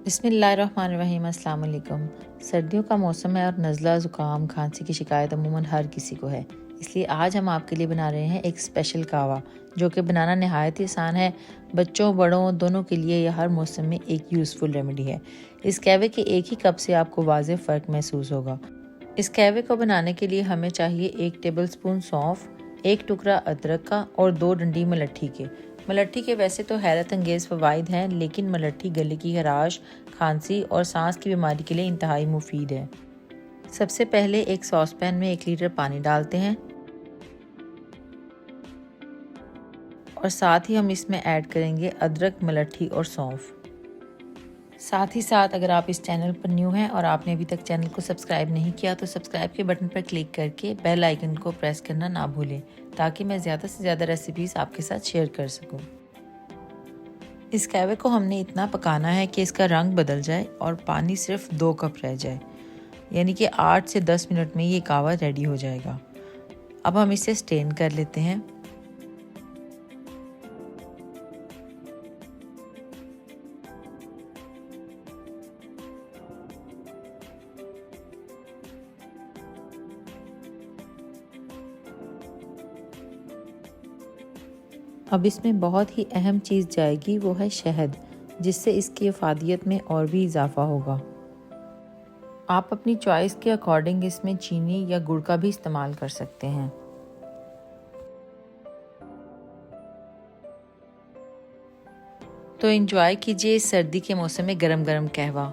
बिस्मिल्लाहिर्रहमानिर्रहीम। अस्सलाम वालेकुम। सर्दियों का मौसम है और नज़ला ज़ुकाम खांसी की शिकायत अमूमन हर किसी को है, इसलिए आज हम आपके लिए बना रहे हैं एक स्पेशल कहवा जो कि बनाना नहायत ही आसान है। बच्चों बड़ों दोनों के लिए यह हर मौसम में एक यूज़फुल रेमेडी है। इस कहवे के एक ही कप से आपको वाज़ेह फ़र्क महसूस होगा। इस कहवे को बनाने के लिए हमें चाहिए 1 टेबलस्पून सौंफ, 1 टुकड़ा अदरक का और 2 डंडी मलट्ठी के। मलट्ठी के वैसे तो हैरत अंगेज़ फ़वाइद हैं, लेकिन मलट्ठी गले की खराश, खांसी और सांस की बीमारी के लिए इंतहाई मुफीद है। सबसे पहले एक सॉस पैन में 1 लीटर पानी डालते हैं और साथ ही हम इसमें ऐड करेंगे अदरक, मलट्ठी और सौंफ। साथ ही साथ अगर आप इस चैनल पर न्यू हैं और आपने अभी तक चैनल को सब्सक्राइब नहीं किया तो सब्सक्राइब के बटन पर क्लिक करके बेल आइकन को प्रेस करना ना भूलें, ताकि मैं ज़्यादा से ज़्यादा रेसिपीज़ आपके साथ शेयर कर सकूं। इस कहवे को हमने इतना पकाना है कि इसका रंग बदल जाए और पानी सिर्फ 2 कप रह जाए, यानी कि 8 से 10 मिनट में ये कहवा रेडी हो जाएगा। अब हम इसे स्टेन कर लेते हैं। अब इसमें बहुत ही अहम चीज़ जाएगी, वो है शहद, जिससे इसकी अफादियत में और भी इजाफा होगा। आप अपनी चॉइस के अकॉर्डिंग इसमें चीनी या गुड़ का भी इस्तेमाल कर सकते हैं। तो एंजॉय कीजिए इस सर्दी के मौसम में गरम गरम कहवा।